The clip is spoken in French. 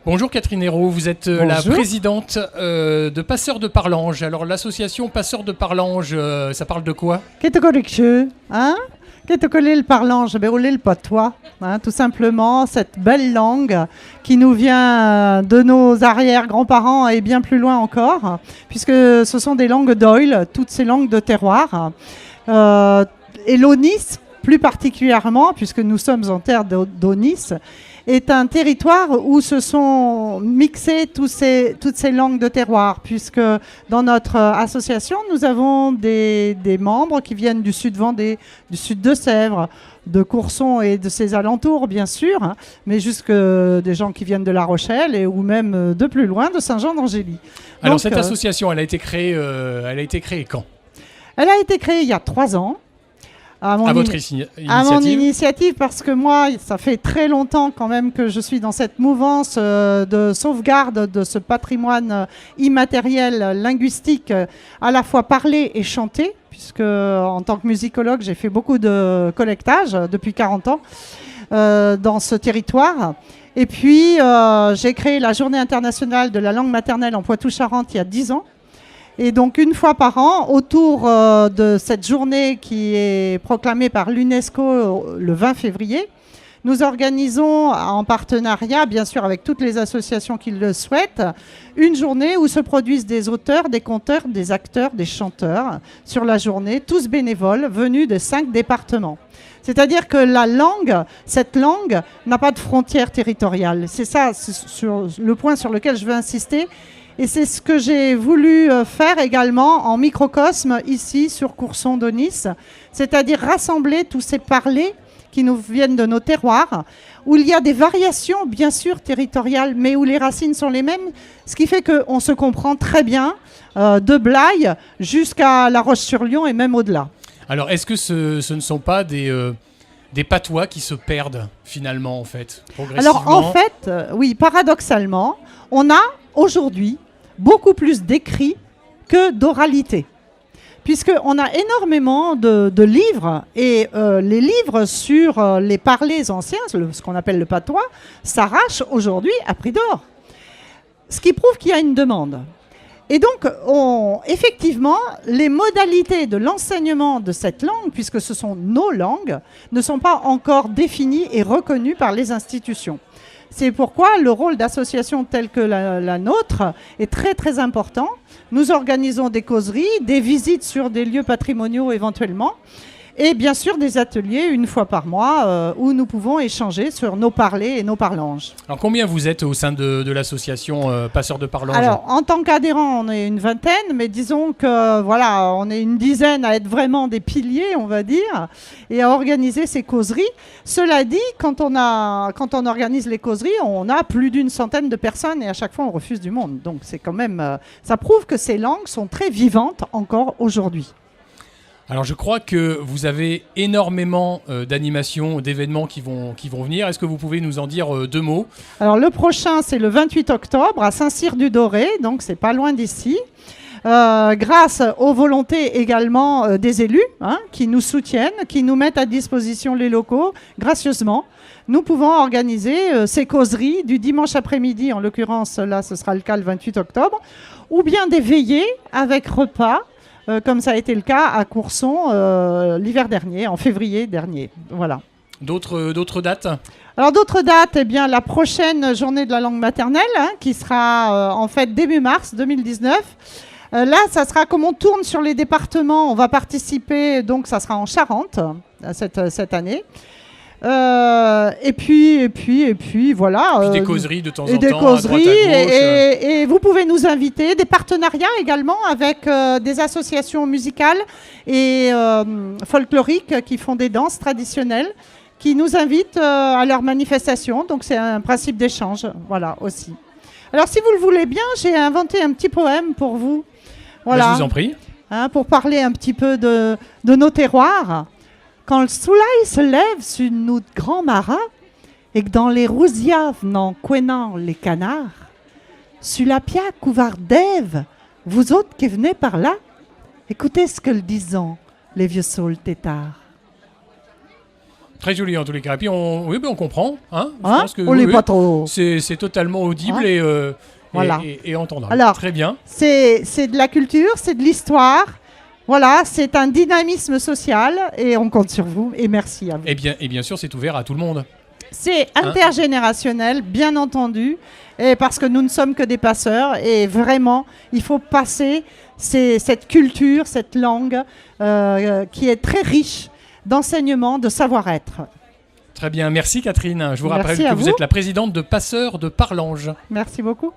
Bonjour Catherine Hérault, vous êtes la Bonjour. présidente de Passeurs de Parlange. Alors l'association Passeurs de Parlange, ça parle de quoi? Qu'est-ce que hein? Qu'est-ce que le parlange? Ben, le patois, hein, tout simplement, cette belle langue qui nous vient de nos arrière-grands-parents et bien plus loin encore, puisque ce sont des langues d'Oïl, toutes ces langues de terroir. Et l'Aunis, plus particulièrement, puisque nous sommes en terre d'Aunis, est un territoire où se sont mixées toutes ces langues de terroir, puisque dans notre association, nous avons des membres qui viennent du sud Vendée, du sud de Sèvres, de Courson et de ses alentours, bien sûr, hein, mais jusque des gens qui viennent de La Rochelle ou même de plus loin, de Saint-Jean-d'Angély. Alors Donc, cette association, elle a été créée quand? Elle a été créée il y a 3 ans. À votre initiative? À mon initiative, parce que moi, ça fait très longtemps quand même que je suis dans cette mouvance de sauvegarde de ce patrimoine immatériel linguistique, à la fois parlé et chanté, puisque en tant que musicologue, j'ai fait beaucoup de collectage depuis 40 ans dans ce territoire. Et puis, j'ai créé la Journée internationale de la langue maternelle en Poitou-Charentes il y a 10 ans. Et donc, une fois par an, autour de cette journée qui est proclamée par l'UNESCO le 20 février, nous organisons, en partenariat, bien sûr, avec toutes les associations qui le souhaitent, une journée où se produisent des auteurs, des conteurs, des acteurs, des chanteurs sur la journée, tous bénévoles, venus de 5 départements. C'est-à-dire que cette langue n'a pas de frontières territoriales. C'est ça, sur le point sur lequel je veux insister. Et c'est ce que j'ai voulu faire également en microcosme ici sur Courson-d'Aunis, c'est-à-dire rassembler tous ces parlers qui nous viennent de nos terroirs, où il y a des variations bien sûr territoriales, mais où les racines sont les mêmes, ce qui fait qu'on se comprend très bien de Blaye jusqu'à La Roche-sur-Yon et même au-delà. Alors est-ce que ce ne sont pas des patois qui se perdent finalement en fait, progressivement? Alors en fait, oui, paradoxalement, on a aujourd'hui beaucoup plus d'écrits que d'oralité, puisqu'on a énormément de livres, et les livres sur les parlers anciens, ce qu'on appelle le patois, s'arrachent aujourd'hui à prix d'or, ce qui prouve qu'il y a une demande. Et donc, effectivement, les modalités de l'enseignement de cette langue, puisque ce sont nos langues, ne sont pas encore définies et reconnues par les institutions. C'est pourquoi le rôle d'associations telles que la nôtre est très très important. Nous organisons des causeries, des visites sur des lieux patrimoniaux éventuellement, et bien sûr des ateliers une fois par mois où nous pouvons échanger sur nos parlers et nos parlanges. Alors combien vous êtes au sein de l'association Passeurs de Parlange? Alors en tant qu'adhérents, on est une vingtaine, mais disons que voilà, on est une dizaine à être vraiment des piliers, on va dire, et à organiser ces causeries. Cela dit, quand on organise les causeries, on a plus d'une centaine de personnes et à chaque fois on refuse du monde. Donc c'est quand même, ça prouve que ces langues sont très vivantes encore aujourd'hui. Alors je crois que vous avez énormément d'animations, d'événements qui vont venir. Est-ce que vous pouvez nous en dire 2 mots? Alors le prochain, c'est le 28 octobre à Saint-Cyr-du-Doré, donc c'est pas loin d'ici. Grâce aux volontés également des élus qui nous soutiennent, qui nous mettent à disposition les locaux gracieusement, nous pouvons organiser ces causeries du dimanche après-midi, en l'occurrence là ce sera le cas le 28 octobre, ou bien des veillées avec repas, comme ça a été le cas à Courson l'hiver dernier, en février dernier. Voilà. D'autres dates? Alors d'autres dates, eh bien la prochaine journée de la langue maternelle, qui sera en fait début mars 2019. Là, ça sera comme on tourne sur les départements, on va participer, donc ça sera en Charente cette année. Et puis voilà. Puis des causeries de temps en temps. Des causeries à droite, à gauche. et vous pouvez nous inviter, des partenariats également avec des associations musicales et folkloriques qui font des danses traditionnelles, qui nous invitent à leurs manifestations. Donc c'est un principe d'échange, voilà aussi. Alors si vous le voulez bien, j'ai inventé un petit poème pour vous. Voilà. Je vous en prie. Pour parler un petit peu de nos terroirs. Quand le soleil se lève sur nous grands marins et que dans les rousias venant couenant les canards, sur la pia couvert d'Ève, vous autres qui venez par là, écoutez ce que le disent les vieux saules têtards. Très joli en tous les cas. Et puis oui, on comprend. Hein, Hein, pense que, on n'est pas trop... c'est totalement audible Hein, voilà. et entendable. Alors, très bien. C'est de la culture, c'est de l'histoire. Voilà, c'est un dynamisme social et on compte sur vous et merci à vous. Et bien sûr, c'est ouvert à tout le monde. C'est intergénérationnel, bien entendu, et parce que nous ne sommes que des passeurs et vraiment, il faut passer cette culture, cette langue qui est très riche d'enseignement, de savoir-être. Très bien, merci Catherine. Je vous rappelle Merci que à vous vous. êtes la présidente de Passeurs de Parlange. Merci beaucoup.